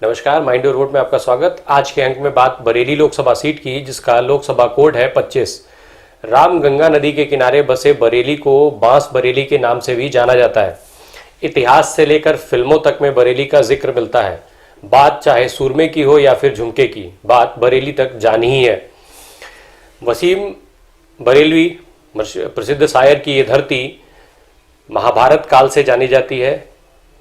नमस्कार, mind your vote में आपका स्वागत। आज के अंक में बात बरेली लोकसभा सीट की, जिसका लोकसभा कोड है 25। रामगंगा नदी के किनारे बसे बरेली को बांस बरेली के नाम से भी जाना जाता है। इतिहास से लेकर फिल्मों तक में बरेली का जिक्र मिलता है। बात चाहे सूरमे की हो या फिर झुमके की, बात बरेली तक जानी ही है। वसीम बरेलवी प्रसिद्ध शायर की ये धरती महाभारत काल से जानी जाती है।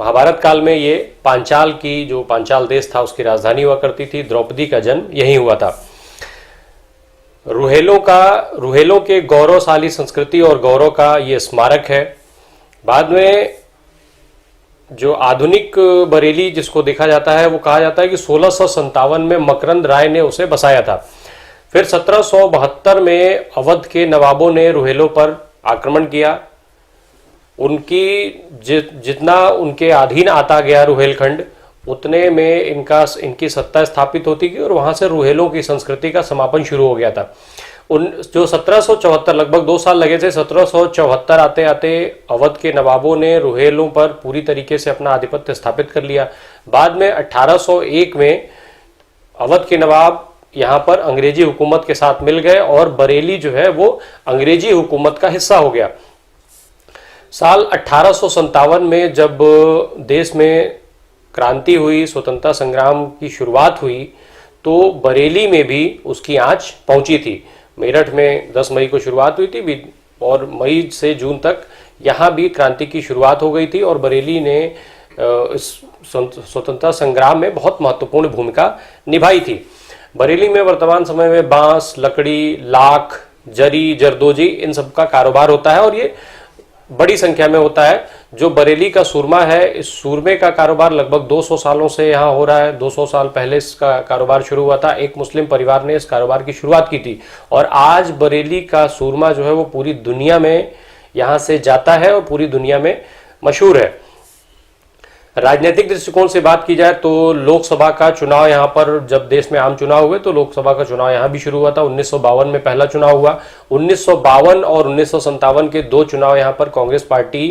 महाभारत काल में ये पांचाल की, जो पांचाल देश था, उसकी राजधानी हुआ करती थी। द्रौपदी का जन्म यहीं हुआ था। रुहेलों के गौरवशाली संस्कृति और गौरव का ये स्मारक है। बाद में जो आधुनिक बरेली जिसको देखा जाता है, वो कहा जाता है कि 1657 में मकरंद राय ने उसे बसाया था। फिर 1772 में अवध के नवाबों ने रुहेलों पर आक्रमण किया। जितना उनके अधीन आता गया रुहेलखंड, उतने में इनकी सत्ता स्थापित होती गई और वहां से रुहेलों की संस्कृति का समापन शुरू हो गया था। जो 1774, लगभग 2 साल लगे थे, 1774 आते आते अवध के नवाबों ने रुहेलों पर पूरी तरीके से अपना आधिपत्य स्थापित कर लिया। बाद में 1801 में अवध के नवाब यहाँ पर अंग्रेजी हुकूमत के साथ मिल गए और बरेली जो है वो अंग्रेजी हुकूमत का हिस्सा हो गया। साल 1857 में जब देश में क्रांति हुई, स्वतंत्रता संग्राम की शुरुआत हुई, तो बरेली में भी उसकी आंच पहुंची थी। मेरठ में 10 मई को शुरुआत हुई थी और मई से जून तक यहाँ भी क्रांति की शुरुआत हो गई थी और बरेली ने इस स्वतंत्रता संग्राम में बहुत महत्वपूर्ण भूमिका निभाई थी। बरेली में वर्तमान समय में बांस, लकड़ी, लाख, जरी, जरदोजी, इन सब का कारोबार होता है और ये बड़ी संख्या में होता है। जो बरेली का सूरमा है, इस सूरमे का कारोबार लगभग 200 सालों से यहाँ हो रहा है। 200 साल पहले इसका कारोबार शुरू हुआ था। एक मुस्लिम परिवार ने इस कारोबार की शुरुआत की थी और आज बरेली का सूरमा जो है वो पूरी दुनिया में यहाँ से जाता है और पूरी दुनिया में मशहूर है। राजनीतिक दृष्टिकोण से बात की जाए तो लोकसभा का चुनाव, यहाँ पर जब देश में आम चुनाव हुए तो लोकसभा का चुनाव यहाँ भी शुरू हुआ था। 1952 में पहला चुनाव हुआ। 1952 और 1957 के 2 चुनाव यहाँ पर कांग्रेस पार्टी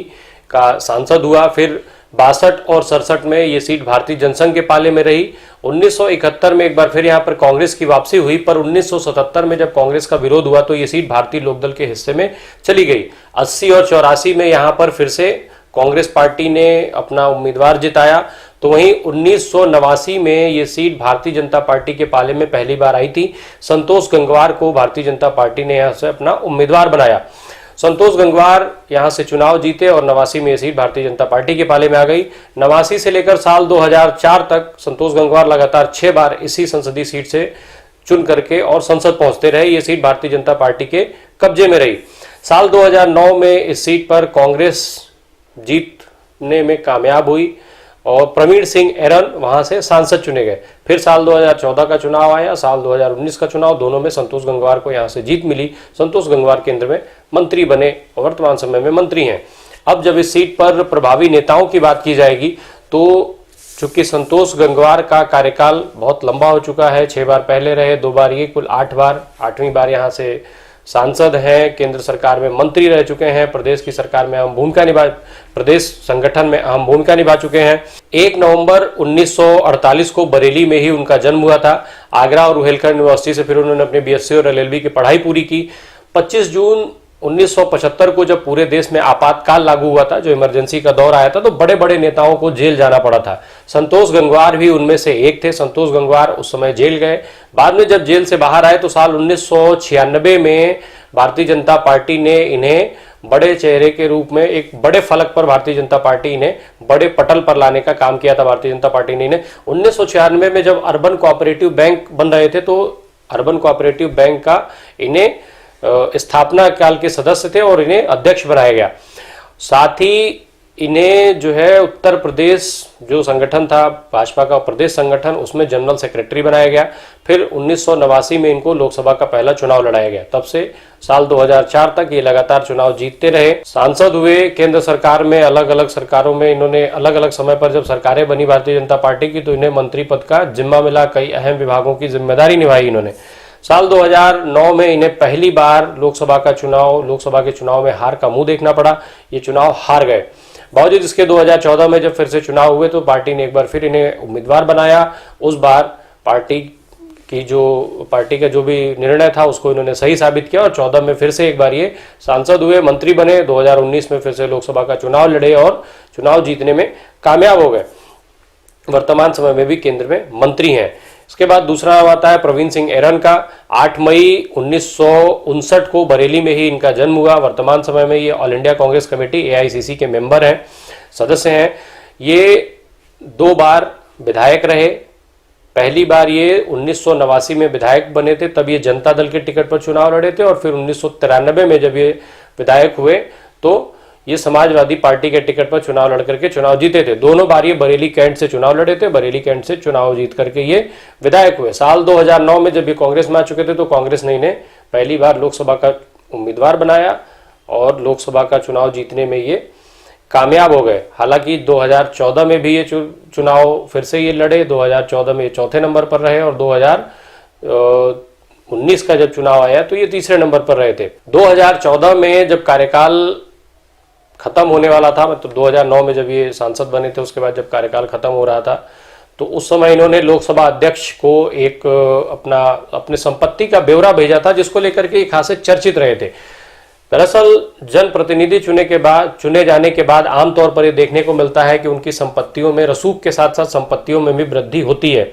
का सांसद हुआ। फिर 62 और 67 में ये सीट भारतीय जनसंघ के पाले में रही। 1971 में एक बार फिर यहाँ पर कांग्रेस की वापसी हुई, पर 1977 में जब कांग्रेस का विरोध हुआ तो ये सीट भारतीय लोकदल के हिस्से में चली गई। 80 और 84 में यहाँ पर फिर से कांग्रेस पार्टी ने अपना उम्मीदवार जिताया। तो वहीं 1989 में ये सीट भारतीय जनता पार्टी के पाले में पहली बार आई थी। संतोष गंगवार को भारतीय जनता पार्टी ने यहाँ से अपना उम्मीदवार बनाया। संतोष गंगवार यहाँ से चुनाव जीते और 89 में ये सीट भारतीय जनता पार्टी के पाले में आ गई। 89 से लेकर साल 2004 तक संतोष गंगवार लगातार 6 बार इसी संसदीय सीट से चुन करके और संसद पहुंचते रहे। ये सीट भारतीय जनता पार्टी के कब्जे में रही। साल 2009 में इस सीट पर कांग्रेस जीतने में कामयाब हुई और प्रवीण सिंह एरन वहां से सांसद चुने गए। फिर साल 2014 का चुनाव आया, साल 2019 का चुनाव, दोनों में संतोष गंगवार को यहां से जीत मिली। संतोष गंगवार केंद्र में मंत्री बने और वर्तमान समय में मंत्री हैं। अब जब इस सीट पर प्रभावी नेताओं की बात की जाएगी तो चूंकि संतोष गंगवार का कार्यकाल बहुत लंबा हो चुका है, 6 बार पहले रहे, 2 बार ये, कुल 8 बार, 8वीं बार यहाँ से सांसद हैं, केंद्र सरकार में मंत्री रह चुके हैं, प्रदेश की सरकार में प्रदेश संगठन में अहम भूमिका निभा चुके हैं। 1 नवंबर 1948 को बरेली में ही उनका जन्म हुआ था। आगरा और रुहेलखंड यूनिवर्सिटी से फिर उन्होंने अपनी बीएससी और एलएलबी की पढ़ाई पूरी की। 25 जून 1975 को जब पूरे देश में आपातकाल लागू हुआ था, जो इमरजेंसी का दौर आया था, तो बड़े बड़े नेताओं को जेल जाना पड़ा था। संतोष गंगवार भी उनमें से एक थे। संतोष गंगवार उस समय जेल गए। बाद में जब जेल से बाहर आए तो साल 1996 में भारतीय जनता पार्टी ने इन्हें बड़े चेहरे के रूप में, एक बड़े फलक पर भारतीय जनता पार्टी इन्हें बड़े पटल पर लाने का काम किया था। भारतीय जनता पार्टी ने इन्हें 1996 में जब अर्बन कोऑपरेटिव बैंक बन रहे थे तो अर्बन कोऑपरेटिव बैंक का इन्हें स्थापना काल के सदस्य थे और इन्हें अध्यक्ष बनाया गया। साथ ही इन्हें जो है उत्तर प्रदेश जो संगठन था, भाजपा का प्रदेश संगठन, उसमें जनरल सेक्रेटरी बनाया गया। फिर 1989 में इनको लोकसभा का पहला चुनाव लड़ाया गया। तब से साल 2004 तक ये लगातार चुनाव जीतते रहे, सांसद हुए। केंद्र सरकार में अलग अलग सरकारों में इन्होंने अलग अलग समय पर जब सरकारें बनी भारतीय जनता पार्टी की तो इन्हें मंत्री पद का जिम्मा मिला, कई अहम विभागों की जिम्मेदारी निभाई इन्होंने। साल 2009 में इन्हें पहली बार लोकसभा के चुनाव में हार का मुंह देखना पड़ा। ये चुनाव हार गए। बावजूद इसके 2014 में जब फिर से चुनाव हुए तो पार्टी ने एक बार फिर इन्हें उम्मीदवार बनाया। उस बार पार्टी का जो भी निर्णय था उसको इन्होंने सही साबित किया और 14 में फिर से एक बार ये सांसद हुए, मंत्री बने। 2019 में फिर से लोकसभा का चुनाव लड़े और चुनाव जीतने में कामयाब हो गए। वर्तमान समय में भी केंद्र में मंत्री हैं। इसके बाद दूसरा नाम आता है प्रवीण सिंह ऐरन का। 8 मई 1959 को बरेली में ही इनका जन्म हुआ। वर्तमान समय में ये all India Congress committee AICC के मेंबर हैं, सदस्य हैं। ये 2 बार विधायक रहे। पहली बार ये 1989 में विधायक बने थे, तब ये जनता दल के टिकट पर चुनाव लड़े थे और फिर 1993 में जब ये विधायक हुए तो ये समाजवादी पार्टी के टिकट पर चुनाव लड़ करके चुनाव जीते थे। दोनों बार ये बरेली कैंट से चुनाव लड़े थे। बरेली कैंट से चुनाव जीत करके ये विधायक हुए। साल 2009 में जब ये कांग्रेस में आ चुके थे तो कांग्रेस ने इन्हें पहली बार लोकसभा का उम्मीदवार बनाया और लोकसभा का चुनाव जीतने में ये कामयाब हो गए। हालांकि 2014 में भी ये चुनाव फिर से ये लड़े। 2014 में ये चौथे नंबर पर रहे और 2019 का जब चुनाव आया तो ये तीसरे नंबर पर रहे थे। 2014 में जब कार्यकाल खत्म होने वाला था, मतलब 2009 में जब ये सांसद बने थे, उसके बाद जब कार्यकाल खत्म हो रहा था तो उस समय इन्होंने लोकसभा अध्यक्ष को एक अपने संपत्ति का ब्यौरा भेजा था, जिसको लेकर के खासे चर्चित रहे थे। दरअसल जनप्रतिनिधि चुने जाने के बाद आमतौर पर यह देखने को मिलता है कि उनकी संपत्तियों में रसूख के साथ साथ संपत्तियों में भी वृद्धि होती है।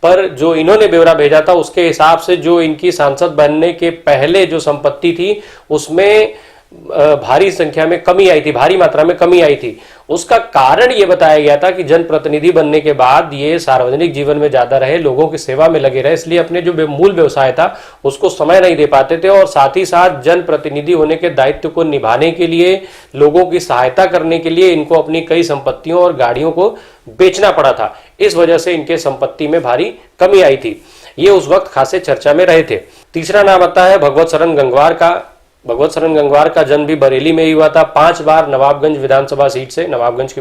पर जो इन्होंने ब्यौरा भेजा था उसके हिसाब से जो इनकी सांसद बनने के पहले जो संपत्ति थी उसमें भारी मात्रा में कमी आई थी। उसका कारण ये बताया गया था कि जनप्रतिनिधि बनने के बाद ये सार्वजनिक जीवन में ज्यादा रहे, लोगों की सेवा में लगे रहे, इसलिए अपने जो मूल व्यवसाय था उसको समय नहीं दे पाते थे और साथ ही साथ जनप्रतिनिधि होने के दायित्व को निभाने के लिए, लोगों की सहायता करने के लिए इनको अपनी कई संपत्तियों और गाड़ियों को बेचना पड़ा था। इस वजह से इनके संपत्ति में भारी कमी आई थी। ये उस वक्त खासे चर्चा में रहे थे। तीसरा नाम आता है भगवत शरण गंगवार का। भगवत शरण गंगवार का जन्म भी बरेली में ही हुआ था। 5 बार नवाबगंज की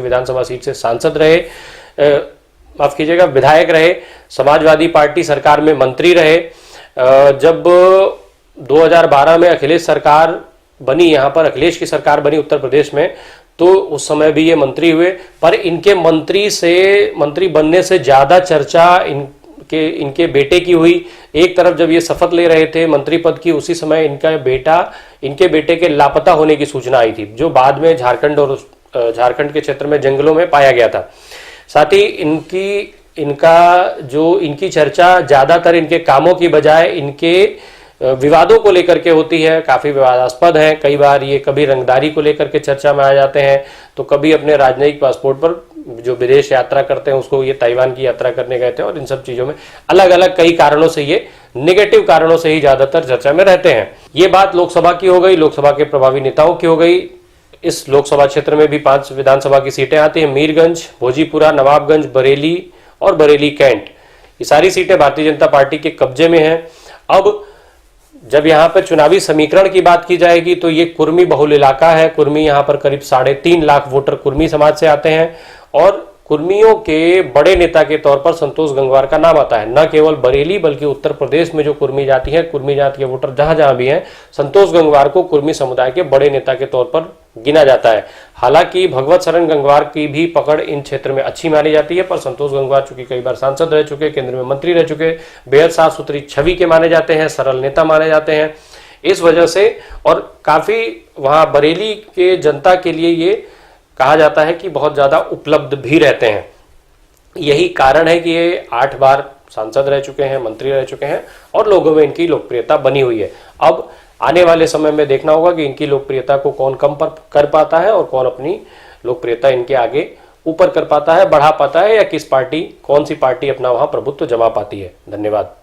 विधानसभा सीट से सांसद रहे, माफ कीजिएगा विधायक रहे। समाजवादी पार्टी सरकार में मंत्री रहे। जब 2012 में अखिलेश सरकार बनी, यहाँ पर अखिलेश की सरकार बनी उत्तर प्रदेश में, तो उस समय भी ये मंत्री हुए। पर इनके मंत्री बनने से ज्यादा चर्चा इनके बेटे की हुई। एक तरफ जब ये शपथ ले रहे थे मंत्री पद की, उसी समय इनके बेटे के लापता होने की सूचना आई थी, जो बाद में झारखंड के क्षेत्र में जंगलों में पाया गया था। साथ ही इनकी चर्चा ज्यादातर इनके कामों की बजाय इनके विवादों को लेकर के होती है, काफी विवादास्पद है। कई बार ये कभी रंगदारी को लेकर के चर्चा में आ जाते हैं, तो कभी अपने राजनयिक पासपोर्ट पर जो विदेश यात्रा करते हैं उसको ये ताइवान की यात्रा करने गए थे और इन सब चीजों में अलग अलग कई कारणों से, ये नेगेटिव कारणों से ही ज्यादातर चर्चा में रहते हैं। ये बात लोकसभा की हो गई, लोकसभा के प्रभावी नेताओं की हो गई। इस लोकसभा क्षेत्र में भी 5 विधानसभा की सीटें आती हैं। मीरगंज, भोजीपुरा, नवाबगंज, बरेली और बरेली कैंट, ये सारी सीटें भारतीय जनता पार्टी के कब्जे में हैं। अब जब यहाँ पर चुनावी समीकरण की बात की जाएगी तो ये कुर्मी बहुल इलाका है। कुर्मी यहाँ पर करीब 3.5 लाख वोटर कुर्मी समाज से आते हैं और कुर्मियों के बड़े नेता के तौर पर संतोष गंगवार का नाम आता है। न केवल बरेली बल्कि उत्तर प्रदेश में जो कुर्मी जाति है, कुर्मी जाति के वोटर जहां जहां भी हैं, संतोष गंगवार को कुर्मी समुदाय के बड़े नेता के तौर पर गिना जाता है। हालांकि भगवत शरण गंगवार की भी पकड़ इन क्षेत्र में अच्छी मानी जाती है, पर संतोष गंगवार चूंकि कई बार सांसद रह चुके, केंद्र में मंत्री रह चुके, बेहद साफ सुथरी छवि के माने जाते हैं, सरल नेता माने जाते हैं। इस वजह से और काफी वहां बरेली के जनता के लिए ये कहा जाता है कि बहुत ज्यादा उपलब्ध भी रहते हैं। यही कारण है कि ये 8 बार सांसद रह चुके हैं, मंत्री रह चुके हैं और लोगों में इनकी लोकप्रियता बनी हुई है। अब आने वाले समय में देखना होगा कि इनकी लोकप्रियता को कौन कम कर पाता है और कौन अपनी लोकप्रियता इनके आगे ऊपर कर पाता है, बढ़ा पाता है, या कौन सी पार्टी अपना वहां प्रभुत्व जमा पाती है। धन्यवाद।